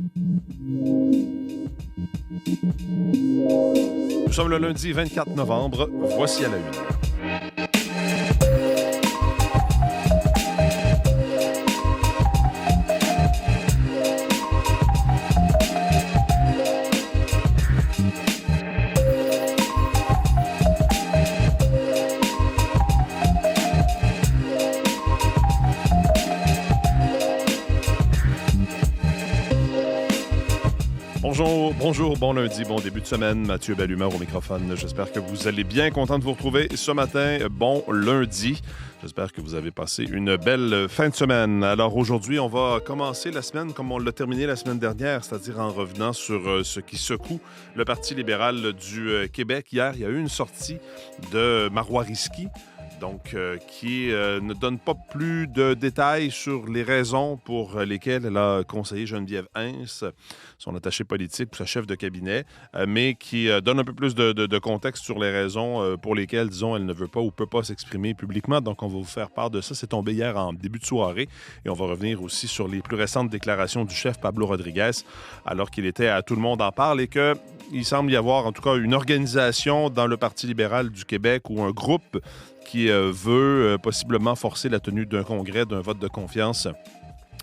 Nous sommes le lundi 24 novembre. Voici à la une. Bonjour, bon lundi, bon début de semaine. Mathieu Bellumeur au microphone. J'espère que vous allez bien. Content de vous retrouver ce matin. Bon lundi. J'espère que vous avez passé une belle fin de semaine. Alors aujourd'hui, on va commencer la semaine comme on l'a terminé la semaine dernière, c'est-à-dire en revenant sur ce qui secoue le Parti libéral du Québec. Hier, il y a eu une sortie de Marois Risky. Donc, qui ne donne pas plus de détails sur les raisons pour lesquelles elle a conseillé Geneviève Hintz, son attaché politique, sa chef de cabinet, mais qui donne un peu plus de contexte sur les raisons pour lesquelles, disons, elle ne veut pas ou peut pas s'exprimer publiquement. Donc, on va vous faire part de ça. C'est tombé hier en début de soirée. Et on va revenir aussi sur les plus récentes déclarations du chef Pablo Rodriguez, alors qu'il était à Tout le monde en parle et qu'il semble y avoir, en tout cas, une organisation dans le Parti libéral du Québec ou un groupe qui veut possiblement forcer la tenue d'un congrès, d'un vote de confiance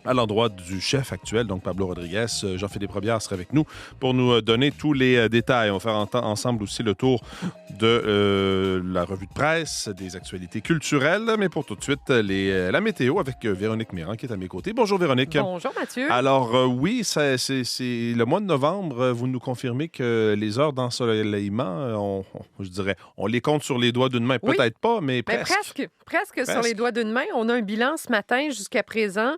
à l'endroit du chef actuel, donc Pablo Rodriguez. Jean-Philippe Robillard sera avec nous pour nous donner tous les détails. On va faire ensemble aussi le tour de la revue de presse, des actualités culturelles, mais pour tout de suite, la météo avec Véronique Mirand qui est à mes côtés. Bonjour Véronique. Bonjour Mathieu. Alors oui, c'est le mois de novembre. Vous nous confirmez que les heures d'ensoleillement, je dirais, on les compte sur les doigts d'une main. Oui. Peut-être pas, mais presque. Presque sur les doigts d'une main. On a un bilan ce matin jusqu'à présent.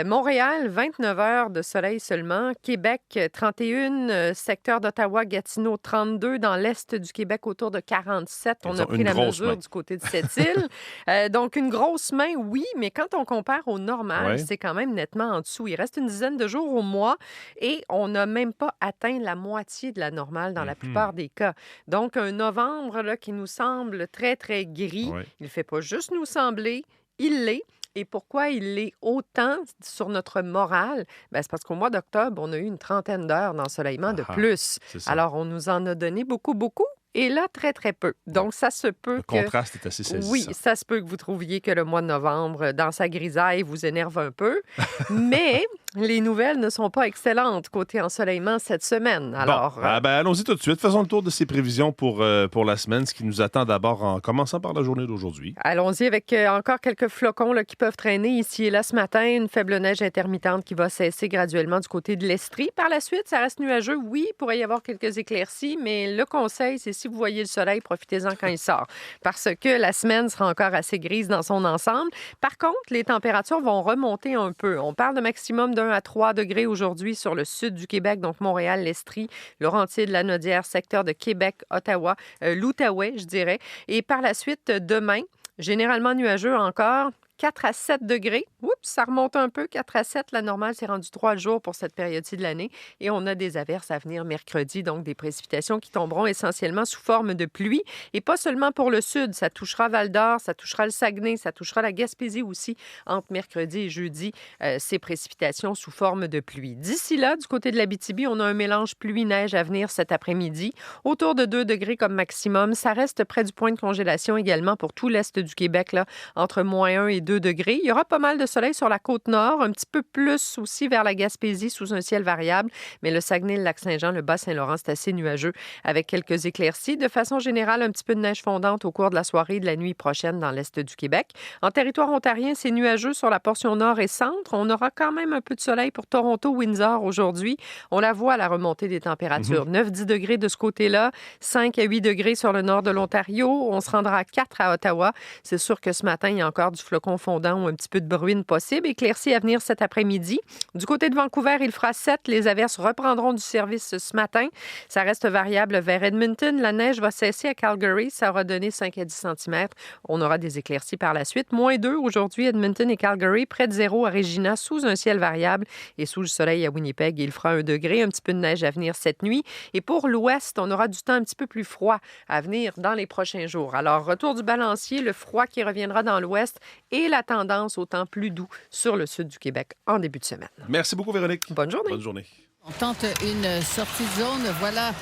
Montréal, 29 heures de soleil seulement. Québec, 31. Secteur d'Ottawa, Gatineau, 32. Dans l'est du Québec, autour de 47. On a pris la mesure du côté de cette île. Donc, une grosse main, oui, mais quand on compare au normal, c'est quand même nettement en dessous. Il reste une dizaine de jours au mois et on n'a même pas atteint la moitié de la normale dans la plupart des cas. Donc, un novembre là, qui nous semble très, très gris. Il ne fait pas juste nous sembler, il l'est. Et pourquoi il l'est autant sur notre morale? C'est parce qu'au mois d'octobre, on a eu une trentaine d'heures d'ensoleillement de plus. Alors, on nous en a donné beaucoup, beaucoup. Et là, très, très peu. Donc, ça se peut que... Le contraste est assez saisissant. Oui, ça se peut que vous trouviez que le mois de novembre, dans sa grisaille, vous énerve un peu. Mais les nouvelles ne sont pas excellentes côté ensoleillement cette semaine. Alors, allons-y tout de suite. Faisons le tour de ces prévisions pour la semaine, ce qui nous attend d'abord en commençant par la journée d'aujourd'hui. Allons-y avec encore quelques flocons là, qui peuvent traîner ici et là ce matin. Une faible neige intermittente qui va cesser graduellement du côté de l'Estrie. Par la suite, ça reste nuageux. Oui, il pourrait y avoir quelques éclaircies, mais le conseil, c'est si vous voyez le soleil, profitez-en quand il sort. Parce que la semaine sera encore assez grise dans son ensemble. Par contre, les températures vont remonter un peu. On parle de maximum d'1 à 3 degrés aujourd'hui sur le sud du Québec, donc Montréal, l'Estrie, Laurentides, Lanaudière, secteur de Québec, Ottawa, l'Outaouais, je dirais. Et par la suite, demain, généralement nuageux encore. 4 à 7 degrés. Oups, ça remonte un peu. 4 à 7, la normale, c'est rendu 3 jours pour cette période-ci de l'année. Et on a des averses à venir mercredi, donc des précipitations qui tomberont essentiellement sous forme de pluie. Et pas seulement pour le sud. Ça touchera Val-d'Or, ça touchera le Saguenay, ça touchera la Gaspésie aussi entre mercredi et jeudi. Ces précipitations sous forme de pluie. D'ici là, du côté de l'Abitibi, on a un mélange pluie-neige à venir cet après-midi. Autour de 2 degrés comme maximum. Ça reste près du point de congélation également pour tout l'est du Québec, là, entre -1 et 2 degrés. Il y aura pas mal de soleil sur la côte nord, un petit peu plus aussi vers la Gaspésie sous un ciel variable, mais le Saguenay, le Lac-Saint-Jean, le Bas-Saint-Laurent, c'est assez nuageux avec quelques éclaircies. De façon générale, un petit peu de neige fondante au cours de la soirée et de la nuit prochaine dans l'est du Québec. En territoire ontarien, c'est nuageux sur la portion nord et centre. On aura quand même un peu de soleil pour Toronto, Windsor aujourd'hui. On la voit à la remontée des températures. 9-10 degrés de ce côté-là, 5 à 8 degrés sur le nord de l'Ontario. On se rendra à 4 à Ottawa. C'est sûr que ce matin, il y a encore du flocon fondant ou un petit peu de bruine possible. Éclaircie à venir cet après-midi. Du côté de Vancouver, il fera 7. Les averses reprendront du service ce matin. Ça reste variable vers Edmonton. La neige va cesser à Calgary. Ça aura donné 5 à 10 cm. On aura des éclaircies par la suite. -2 aujourd'hui, Edmonton et Calgary. Près de 0 à Regina, sous un ciel variable. Et sous le soleil à Winnipeg, il fera 1 degré. Un petit peu de neige à venir cette nuit. Et pour l'ouest, on aura du temps un petit peu plus froid à venir dans les prochains jours. Alors, retour du balancier, le froid qui reviendra dans l'ouest et la tendance au temps plus doux sur le sud du Québec en début de semaine. Merci beaucoup, Véronique. Bonne journée. Bonne journée. On tente une sortie de zone, voilà,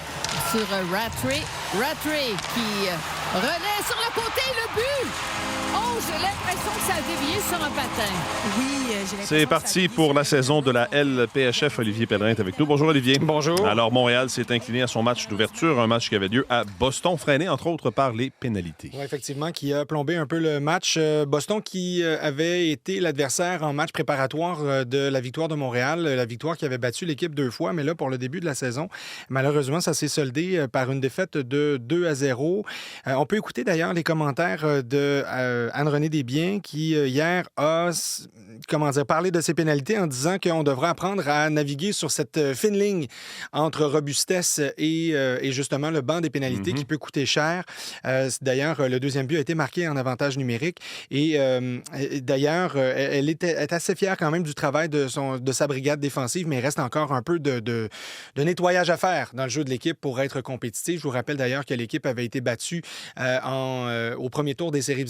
sur Rattray. Rattray qui relaie sur le côté, le but! Oh, j'ai l'impression que ça a dévié sur un patin. Oui, j'ai l'impression C'est parti pour la saison de la LPHF. Olivier Pellerin est avec nous. Bonjour, Olivier. Bonjour. Alors, Montréal s'est incliné à son match d'ouverture, un match qui avait lieu à Boston, freiné entre autres par les pénalités. Oui, effectivement, qui a plombé un peu le match. Boston qui avait été l'adversaire en match préparatoire de la victoire de Montréal, la victoire qui avait battu l'équipe 2 fois, mais là, pour le début de la saison, malheureusement, ça s'est soldé par une défaite de 2-0. On peut écouter d'ailleurs les commentaires de Anne-Renée Desbiens qui, hier, a parlé de ses pénalités en disant qu'on devrait apprendre à naviguer sur cette fine ligne entre robustesse et justement le banc des pénalités qui peut coûter cher. D'ailleurs, le deuxième but a été marqué en avantage numérique et d'ailleurs, elle est assez fière quand même du travail de sa brigade défensive, mais il reste encore un peu de nettoyage à faire dans le jeu de l'équipe pour être compétitive. Je vous rappelle d'ailleurs que l'équipe avait été battue au premier tour des séries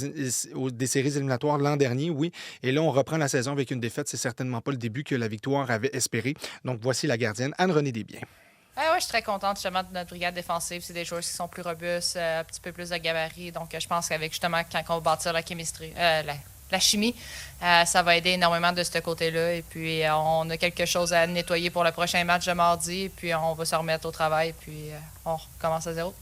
éliminatoires l'an dernier, oui. Et là, on reprend la saison avec une défaite. C'est certainement pas le début que la victoire avait espéré. Donc, voici la gardienne, Anne-Renée Desbiens. Oui, je suis très contente justement de notre brigade défensive. C'est des joueurs qui sont plus robustes, un petit peu plus de gabarit. Donc, je pense qu'avec justement, quand on va bâtir la chimie, la chimie, ça va aider énormément de ce côté-là. Et puis, on a quelque chose à nettoyer pour le prochain match de mardi. Et puis, on va se remettre au travail. Puis, on recommence à zéro.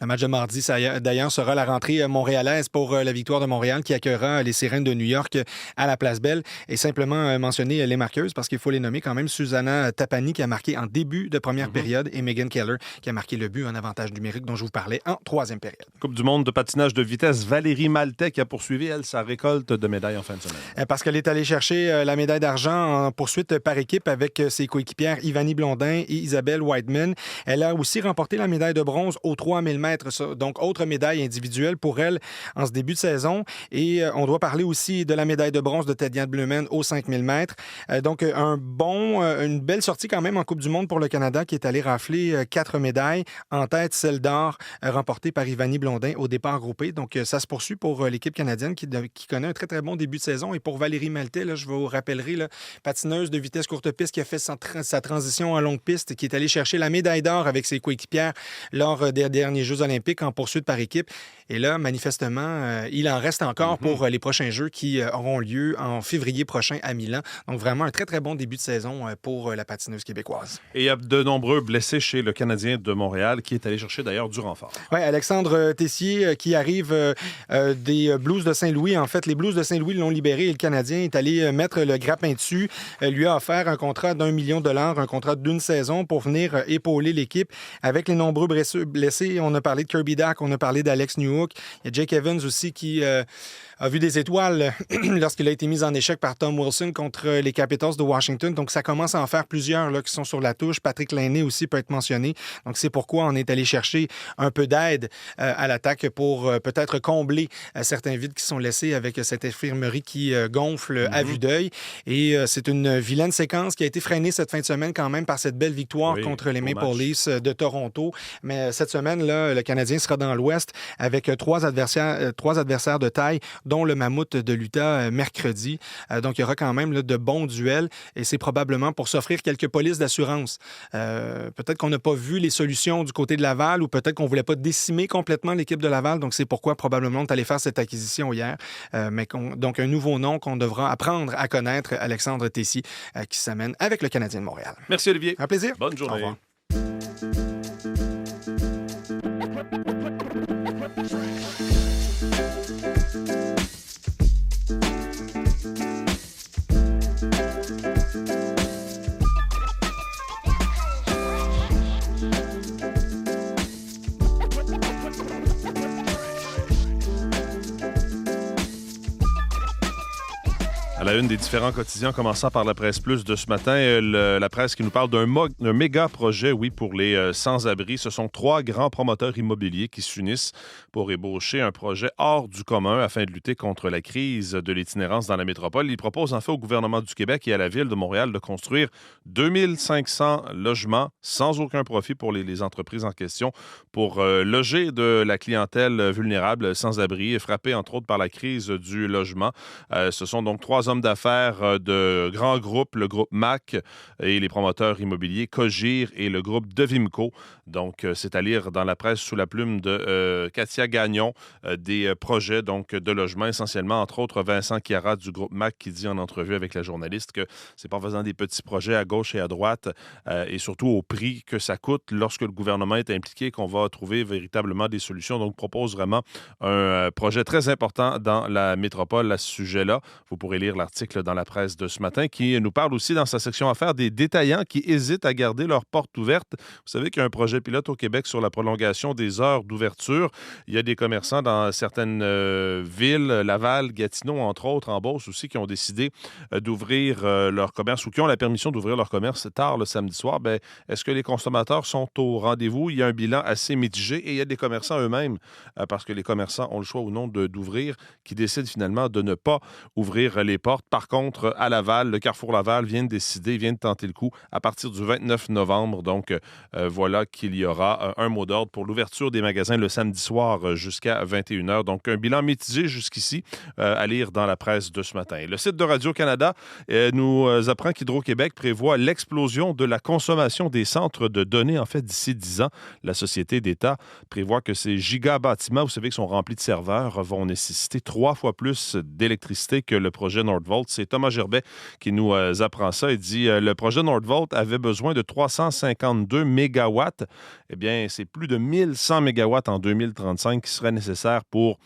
Le match de mardi, ça, d'ailleurs, sera la rentrée montréalaise pour la victoire de Montréal qui accueillera les Sirènes de New York à la Place Belle. Et simplement mentionner les marqueuses parce qu'il faut les nommer quand même. Susanna Tapani qui a marqué en début de première période et Megan Keller qui a marqué le but en avantage numérique dont je vous parlais en troisième période. Coupe du monde de patinage de vitesse, Valérie Maltais qui a poursuivi, elle, sa récolte de médailles en fin de semaine. Parce qu'elle est allée chercher la médaille d'argent en poursuite par équipe avec ses coéquipières Ivani Blondin et Isabelle Whiteman. Elle a aussi remporté la médaille de bronze aux 3000 mètres. Donc, autre médaille individuelle pour elle en ce début de saison. Et on doit parler aussi de la médaille de bronze de Tatiana Blumen aux 5000 mètres. Donc, une belle sortie quand même en Coupe du monde pour le Canada qui est allé rafler 4 médailles. En tête, celle d'or remportée par Ivani Blondin au départ groupé. Donc, ça se poursuit pour l'équipe canadienne qui connaît un très, très bon début de saison. Et pour Valérie Maltais, là, je vous rappellerai, là, patineuse de vitesse courte piste qui a fait sa transition en longue piste, qui est allée chercher la médaille d'or avec ses coéquipières lors des derniers Jeux olympiques en poursuite par équipe. Et là, manifestement, il en reste encore pour les prochains Jeux qui auront lieu en février prochain à Milan. Donc, vraiment un très, très bon début de saison pour la patineuse québécoise. Et il y a de nombreux blessés chez le Canadien de Montréal qui est allé chercher d'ailleurs du renfort. Oui, Alexandre Tessier qui arrive des Blues de Saint-Louis. En fait, les Blues de Saint-Louis l'ont libéré et le Canadien est allé mettre le grappin dessus. Lui a offert un contrat d'$1 million, un contrat d'une saison pour venir épauler l'équipe. Avec les nombreux blessés, on a parlé de Kirby Dack, on a parlé d'Alex Newhook. Il y a Jake Evans aussi qui a vu des étoiles lorsqu'il a été mis en échec par Tom Wilson contre les Capitals de Washington. Donc, ça commence à en faire plusieurs là, qui sont sur la touche. Patrick Laine aussi peut être mentionné. Donc, c'est pourquoi on est allé chercher un peu d'aide à l'attaque pour peut-être combler certains vides qui sont laissés avec cette infirmerie qui gonfle à vue d'œil. Et c'est une vilaine séquence qui a été freinée cette fin de semaine quand même par cette belle victoire contre les Maple Leafs de Toronto. Mais cette semaine, là, le Canadien sera dans l'Ouest avec trois adversaires de taille, dont le Mammouth de l'Utah mercredi. Donc, il y aura quand même là, de bons duels et c'est probablement pour s'offrir quelques polices d'assurance. Peut-être qu'on n'a pas vu les solutions du côté de Laval ou peut-être qu'on ne voulait pas décimer complètement l'équipe de Laval. Donc, c'est pourquoi probablement on est allé faire cette acquisition hier. Donc, un nouveau nom qu'on devra apprendre à connaître, Alexandre Tessier, qui s'amène avec le Canadien de Montréal. Merci, Olivier. Un plaisir. Bonne journée. Au revoir. À la une des différents quotidiens, commençant par la Presse Plus de ce matin, la presse qui nous parle d'un méga projet, oui, pour les sans-abri. Ce sont 3 grands promoteurs immobiliers qui s'unissent pour ébaucher un projet hors du commun afin de lutter contre la crise de l'itinérance dans la métropole. Ils proposent en fait au gouvernement du Québec et à la Ville de Montréal de construire 2500 logements sans aucun profit pour les entreprises en question pour loger de la clientèle vulnérable, sans-abri, frappée entre autres par la crise du logement. Ce sont donc 3 hommes d'affaires de grands groupes, le groupe MAC et les promoteurs immobiliers Cogir et le groupe Devimco. Donc, c'est à lire dans la presse sous la plume de Katia Gagnon, des projets donc de logement, essentiellement, entre autres, Vincent Chiara du groupe MAC qui dit en entrevue avec la journaliste que c'est pas en faisant des petits projets à gauche et à droite et surtout au prix que ça coûte lorsque le gouvernement est impliqué qu'on va trouver véritablement des solutions. Donc, propose vraiment un projet très important dans la métropole à ce sujet-là. Vous pourrez lire l'article dans la presse de ce matin qui nous parle aussi dans sa section affaires des détaillants qui hésitent à garder leurs portes ouvertes. Vous savez qu'il y a un projet pilote au Québec sur la prolongation des heures d'ouverture. Il y a des commerçants dans certaines villes, Laval, Gatineau, entre autres, en Beauce aussi, qui ont décidé d'ouvrir leur commerce ou qui ont la permission d'ouvrir leur commerce tard le samedi soir. Bien, est-ce que les consommateurs sont au rendez-vous? Il y a un bilan assez mitigé et il y a des commerçants eux-mêmes, parce que les commerçants ont le choix ou non d'ouvrir, qui décident finalement de ne pas ouvrir les portes. Par contre, à Laval, le Carrefour Laval vient de tenter le coup à partir du 29 novembre. Donc, voilà qu'il y aura un mot d'ordre pour l'ouverture des magasins le samedi soir jusqu'à 21h. Donc, un bilan mitigé jusqu'ici à lire dans la presse de ce matin. Le site de Radio-Canada nous apprend qu'Hydro-Québec prévoit l'explosion de la consommation des centres de données, en fait, d'ici 10 ans. La société d'État prévoit que ces gigabâtiments, vous savez, qui sont remplis de serveurs, vont nécessiter 3 fois plus d'électricité que le projet Nordvolt. C'est Thomas Gerbet qui nous apprend ça. Il dit le projet Nordvolt avait besoin de 352 mégawatts. Eh bien, c'est plus de 1100 mégawatts en 2035 qui seraient nécessaires pour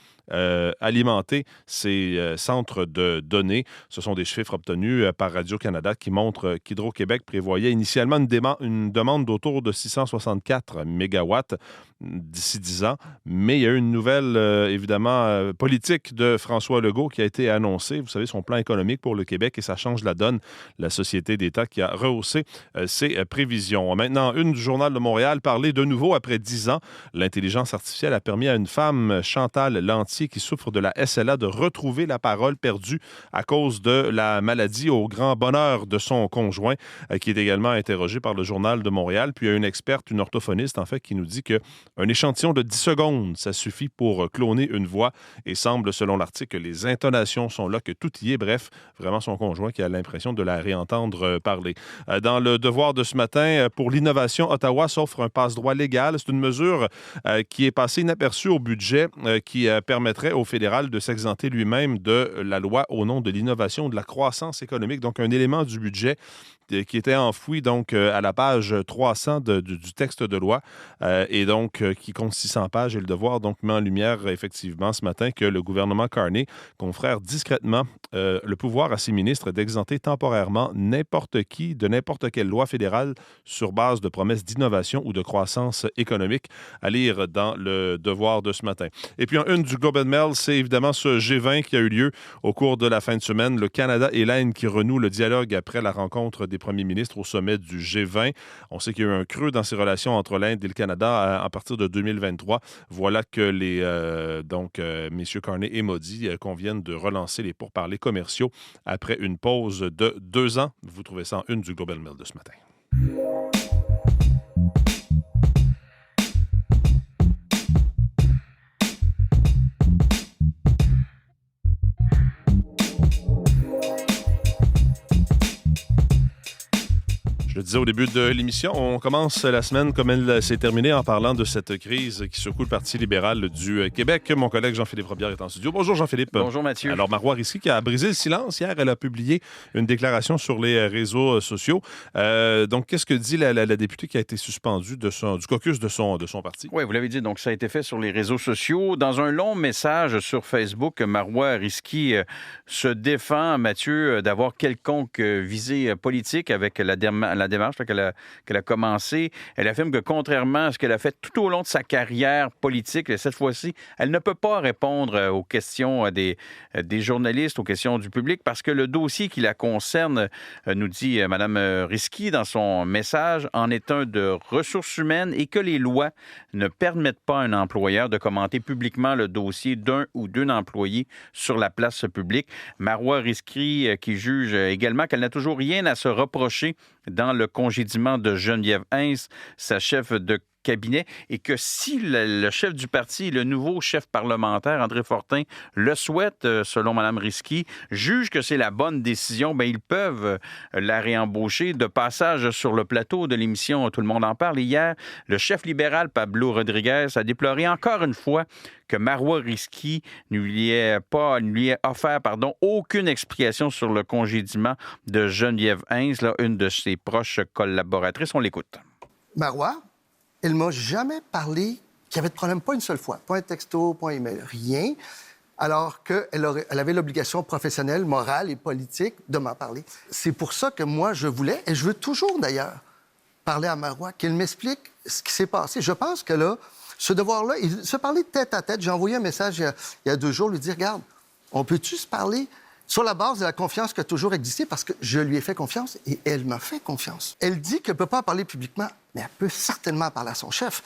alimenter ces centres de données. Ce sont des chiffres obtenus par Radio-Canada qui montrent qu'Hydro-Québec prévoyait initialement une demande d'autour de 664 mégawatts d'ici 10 ans. Mais il y a eu une nouvelle, évidemment, politique de François Legault qui a été annoncée. Vous savez, son plan économique pour le Québec, et ça change la donne. La Société d'État qui a rehaussé ses prévisions. Maintenant, une du Journal de Montréal parlait de nouveau après 10 ans. L'intelligence artificielle a permis à une femme, Chantal Lantier, qui souffre de la SLA, de retrouver la parole perdue à cause de la maladie, au grand bonheur de son conjoint, qui est également interrogé par le Journal de Montréal. Puis il y a une experte, une orthophoniste, en fait, qui nous dit qu'un échantillon de 10 secondes, ça suffit pour cloner une voix et semble, selon l'article, que les intonations sont là, que tout y est. Bref, vraiment son conjoint qui a l'impression de la réentendre parler. Dans le Devoir de ce matin, pour l'innovation, Ottawa s'offre un passe-droit légal. C'est une mesure qui est passée inaperçue au budget, qui permettrait au fédéral de s'exenter lui-même de la loi au nom de l'innovation, de la croissance économique. Donc, un élément du budget qui était enfoui donc à la page 300 du texte de loi et donc qui compte 600 pages. Et le Devoir donc met en lumière effectivement ce matin que le gouvernement Carney confère discrètement le pouvoir à ses ministres d'exenter temporairement n'importe qui de n'importe quelle loi fédérale sur base de promesses d'innovation ou de croissance économique, à lire dans le Devoir de ce matin. Et puis en une du Globe and Mail, c'est évidemment ce G20 qui a eu lieu au cours de la fin de semaine. Le Canada et l'Inde qui renouent le dialogue après la rencontre des premiers ministres au sommet du G20. On sait qu'il y a eu un creux dans ces relations entre l'Inde et le Canada à partir de 2023. Voilà que messieurs Carney et Modi conviennent de relancer les pourparlers commerciaux après une pause de 2 ans. Vous trouvez ça en une du Globe and Mail de ce matin. Je le disais au début de l'émission, on commence la semaine comme elle s'est terminée en parlant de cette crise qui secoue le Parti libéral du Québec. Mon collègue Jean-Philippe Robillard est en studio. Bonjour Jean-Philippe. Bonjour Mathieu. Alors Marois Risky qui a brisé le silence hier, elle a publié une déclaration sur les réseaux sociaux. Donc qu'est-ce que dit la députée qui a été suspendue du caucus de son parti? Oui, vous l'avez dit, donc ça a été fait sur les réseaux sociaux. Dans un long message sur Facebook, Marois Risky se défend, Mathieu, d'avoir quelconque visée politique avec la démarche qu'elle a commencée. Elle affirme que contrairement à ce qu'elle a fait tout au long de sa carrière politique, cette fois-ci, elle ne peut pas répondre aux questions des journalistes, aux questions du public, parce que le dossier qui la concerne, nous dit Mme Risky dans son message, en est un de ressources humaines et que les lois ne permettent pas à un employeur de commenter publiquement le dossier d'un ou d'une employée sur la place publique. Marois Risky qui juge également qu'elle n'a toujours rien à se reprocher dans le congédiement de Geneviève Hintz, sa chef de cabinet, et que si le chef du parti, le nouveau chef parlementaire, André Fortin, le souhaite, selon Mme Risky, juge que c'est la bonne décision, bien, ils peuvent la réembaucher. De passage sur le plateau de l'émission Tout le monde en parle, hier, le chef libéral Pablo Rodriguez a déploré encore une fois que Marois Risky ne lui ait offert aucune explication sur le congédiement de Geneviève Hintz, une de ses proches collaboratrices. On l'écoute. Marois, elle ne m'a jamais parlé qu'il y avait de problème, pas une seule fois. Pas un texto, pas un email, rien. Alors qu'elle avait l'obligation professionnelle, morale et politique de m'en parler. C'est pour ça que moi, je voulais, et je veux toujours d'ailleurs, parler à Marois, qu'elle m'explique ce qui s'est passé. Je pense que là, ce devoir-là, il se parlait tête à tête. J'ai envoyé un message il y a 2 jours, lui dire, regarde, on peut-tu se parler sur la base de la confiance qui a toujours existé, parce que je lui ai fait confiance et elle m'a fait confiance. Elle dit qu'elle ne peut pas en parler publiquement, mais elle peut certainement parler à son chef.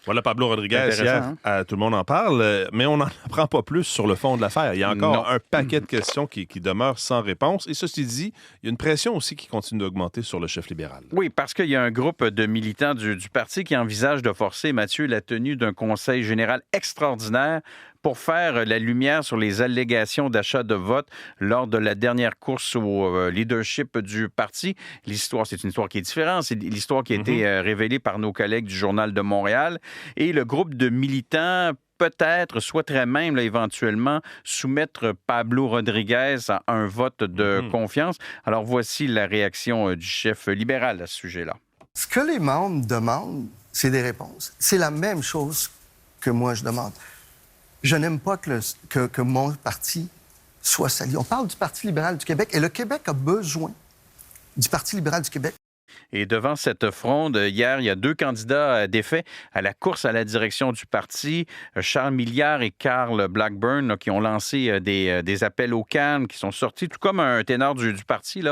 Voilà Pablo Rodriguez, hier, tout le monde en parle, mais on n'en apprend pas plus sur le fond de l'affaire. Il y a encore un paquet de questions qui demeurent sans réponse. Et ceci dit, il y a une pression aussi qui continue d'augmenter sur le chef libéral. Oui, parce qu'il y a un groupe de militants du parti qui envisage de forcer, Mathieu, la tenue d'un conseil général extraordinaire pour faire la lumière sur les allégations d'achat de vote lors de la dernière course au leadership du parti. L'histoire, c'est une histoire qui est différente. C'est l'histoire qui a été révélée par nos collègues du Journal de Montréal. Et le groupe de militants peut-être souhaiterait même éventuellement soumettre Pablo Rodriguez à un vote de confiance. Alors voici la réaction du chef libéral à ce sujet-là. Ce que les membres demandent, c'est des réponses. C'est la même chose que moi je demande. Je n'aime pas que mon parti soit sali. On parle du Parti libéral du Québec et le Québec a besoin du Parti libéral du Québec. Et devant cette fronde, hier, il y a 2 candidats défaits à la course à la direction du parti, Charles Milliard et Carl Blackburn, qui ont lancé des appels au calme, qui sont sortis, tout comme un ténor du parti,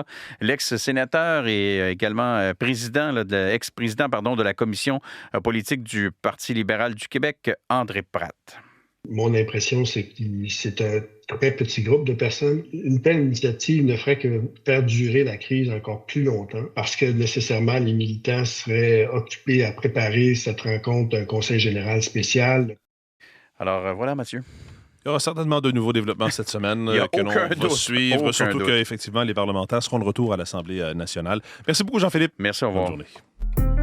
l'ex-sénateur et également ex-président de la commission politique du Parti libéral du Québec, André Pratt. Mon impression, c'est que c'est un très petit groupe de personnes. Une telle initiative ne ferait que faire durer la crise encore plus longtemps parce que nécessairement les militants seraient occupés à préparer cette rencontre d'un conseil général spécial. Alors voilà, Mathieu. Il y aura certainement de nouveaux développements cette semaine que l'on va suivre, surtout qu'effectivement les parlementaires seront de retour à l'Assemblée nationale. Merci beaucoup, Jean-Philippe. Merci, au revoir. Bonne journée.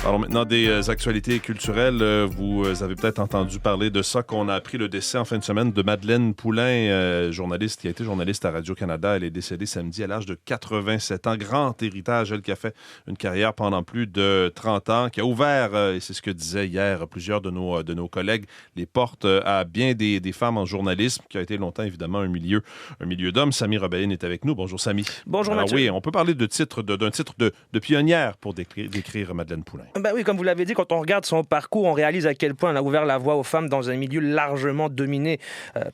Parlons maintenant des actualités culturelles. Vous avez peut-être entendu parler de ça, qu'on a appris le décès en fin de semaine de Madeleine Poulain, journaliste qui a été journaliste à Radio-Canada. Elle est décédée samedi à l'âge de 87 ans. Grand héritage, elle qui a fait une carrière pendant plus de 30 ans, qui a ouvert, et c'est ce que disaient hier plusieurs de nos collègues, les portes à bien des femmes en journalisme, qui a été longtemps évidemment un milieu d'hommes. Samy Robéen est avec nous. Bonjour Samy. Bonjour Alors, Mathieu. oui, on peut parler d'un titre de pionnière pour décrire Madeleine Poulain. Ben oui, comme vous l'avez dit, quand on regarde son parcours, on réalise à quel point elle a ouvert la voie aux femmes dans un milieu largement dominé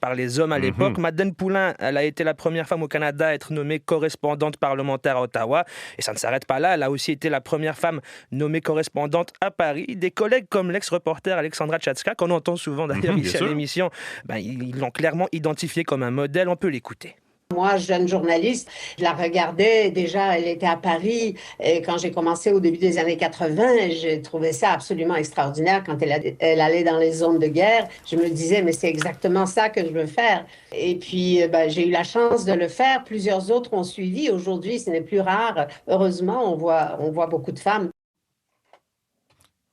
par les hommes à l'époque. Madeleine Poulain, elle a été la première femme au Canada à être nommée correspondante parlementaire à Ottawa. Et ça ne s'arrête pas là, elle a aussi été la première femme nommée correspondante à Paris. Des collègues comme l'ex-reporter Alexandra Tchatska, qu'on entend souvent d'ailleurs ici à l'émission, ils l'ont clairement identifiée comme un modèle. On peut l'écouter. Moi, jeune journaliste, je la regardais. Déjà, elle était à Paris. Et quand j'ai commencé au début des années 80, j'ai trouvé ça absolument extraordinaire. Quand elle allait dans les zones de guerre, je me disais, mais c'est exactement ça que je veux faire. Et puis, j'ai eu la chance de le faire. Plusieurs autres ont suivi. Aujourd'hui, ce n'est plus rare. Heureusement, on voit beaucoup de femmes.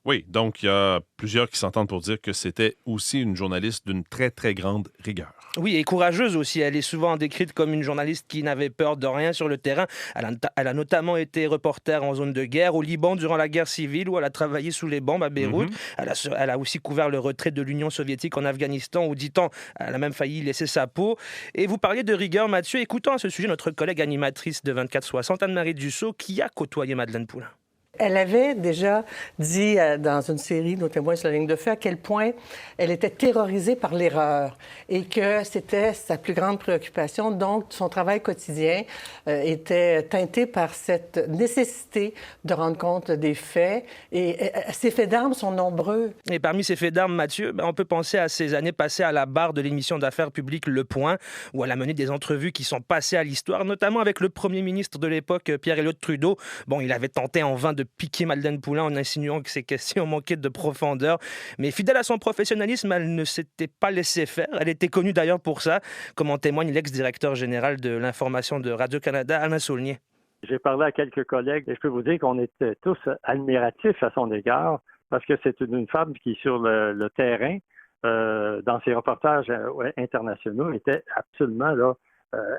Oui, donc il y a plusieurs qui s'entendent pour dire que c'était aussi une journaliste d'une très, très grande rigueur. Oui, et courageuse aussi. Elle est souvent décrite comme une journaliste qui n'avait peur de rien sur le terrain. Elle a notamment été reporter en zone de guerre au Liban durant la guerre civile, où elle a travaillé sous les bombes à Beyrouth. Elle a aussi couvert le retrait de l'Union soviétique en Afghanistan, où, dit-on, elle a même failli laisser sa peau. Et vous parliez de rigueur, Mathieu. Écoutons à ce sujet notre collègue animatrice de 24/60, Anne-Marie Dussault, qui a côtoyé Madeleine Poulin. Elle avait déjà dit dans une série, Nos témoins sur la ligne de feu, à quel point elle était terrorisée par l'erreur et que c'était sa plus grande préoccupation. Donc, son travail quotidien était teinté par cette nécessité de rendre compte des faits. Et ces faits d'armes sont nombreux. Et parmi ces faits d'armes, Mathieu, on peut penser à ces années passées à la barre de l'émission d'affaires publiques Le Point, où elle a mené des entrevues qui sont passées à l'histoire, notamment avec le premier ministre de l'époque, Pierre-Éliott Trudeau. Bon, il avait tenté en vain de piquer Madeleine Poulin en insinuant que ses questions manquaient de profondeur. Mais fidèle à son professionnalisme, elle ne s'était pas laissée faire. Elle était connue d'ailleurs pour ça, comme en témoigne l'ex-directeur général de l'information de Radio-Canada, Alain Saulnier. J'ai parlé à quelques collègues et je peux vous dire qu'on était tous admiratifs à son égard parce que c'est une femme qui, sur le terrain, dans ses reportages internationaux, était absolument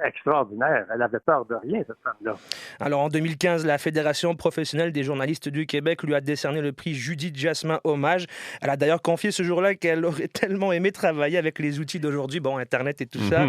extraordinaire. Elle avait peur de rien, cette femme-là. Alors, en 2015, la Fédération professionnelle des journalistes du Québec lui a décerné le prix Judith Jasmin Hommage. Elle a d'ailleurs confié ce jour-là qu'elle aurait tellement aimé travailler avec les outils d'aujourd'hui, Internet et tout ça.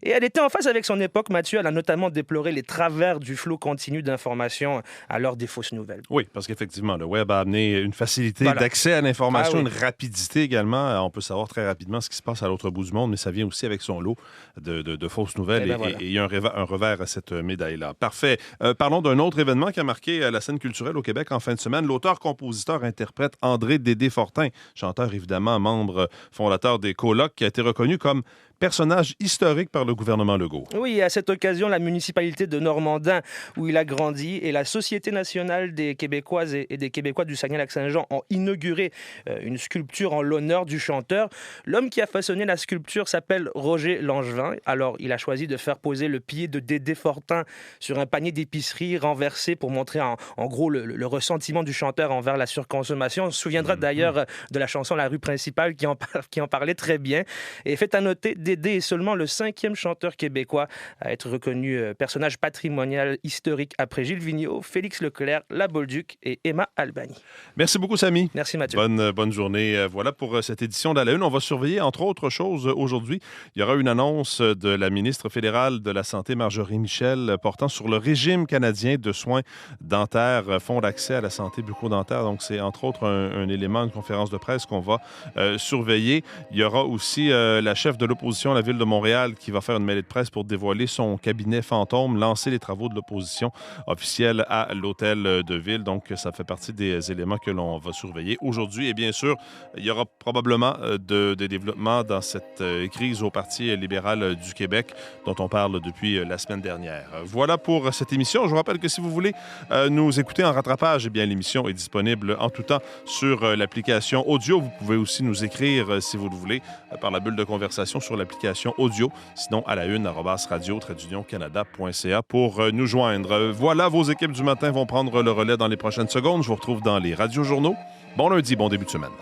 Et elle était en face avec son époque, Mathieu. Elle a notamment déploré les travers du flot continu d'informations à l'heure des fausses nouvelles. Oui, parce qu'effectivement, le web a amené une facilité d'accès à l'information, une rapidité également. On peut savoir très rapidement ce qui se passe à l'autre bout du monde, mais ça vient aussi avec son lot de fausses nouvelles. Et il y a un revers à cette médaille-là. Parfait. Parlons d'un autre événement qui a marqué la scène culturelle au Québec en fin de semaine. L'auteur-compositeur-interprète André Dédé-Fortin, chanteur évidemment, membre fondateur des Colocs, qui a été reconnu comme personnage historique par le gouvernement Legault. Oui, à cette occasion, la municipalité de Normandin, où il a grandi, et la Société nationale des Québécoises et des Québécois du Saguenay-Lac-Saint-Jean ont inauguré une sculpture en l'honneur du chanteur. L'homme qui a façonné la sculpture s'appelle Roger Langevin. Alors, il a choisi de faire poser le pied de Dédé Fortin sur un panier d'épicerie renversé pour montrer en gros le ressentiment du chanteur envers la surconsommation. On se souviendra d'ailleurs de la chanson La rue principale qui en parlait très bien. Et fait à noter, Dédé est seulement le 5e chanteur québécois à être reconnu personnage patrimonial historique après Gilles Vigneault, Félix Leclerc, La Bolduc et Emma Albani. Merci beaucoup, Samy. Merci, Mathieu. Bonne journée. Voilà pour cette édition de À la Une. On va surveiller, entre autres choses, aujourd'hui, il y aura une annonce de la ministre fédérale de la Santé, Marjorie Michel, portant sur le régime canadien de soins dentaires, fonds d'accès à la santé bucco-dentaire. Donc, c'est entre autres un élément, une conférence de presse qu'on va surveiller. Il y aura aussi la chef de l'opposition à la Ville de Montréal qui va faire une mêlée de presse pour dévoiler son cabinet fantôme, lancer les travaux de l'opposition officielle à l'Hôtel de Ville. Donc, ça fait partie des éléments que l'on va surveiller aujourd'hui. Et bien sûr, il y aura probablement des développements dans cette crise au Parti libéral du Québec dont on parle depuis la semaine dernière. Voilà pour cette émission. Je vous rappelle que si vous voulez nous écouter en rattrapage, eh bien, l'émission est disponible en tout temps sur l'application audio. Vous pouvez aussi nous écrire, si vous le voulez, par la bulle de conversation sur l'application audio. Sinon, à la une, @radio-canada.ca pour nous joindre. Voilà, vos équipes du matin vont prendre le relais dans les prochaines secondes. Je vous retrouve dans les radiojournaux. Bon lundi, bon début de semaine.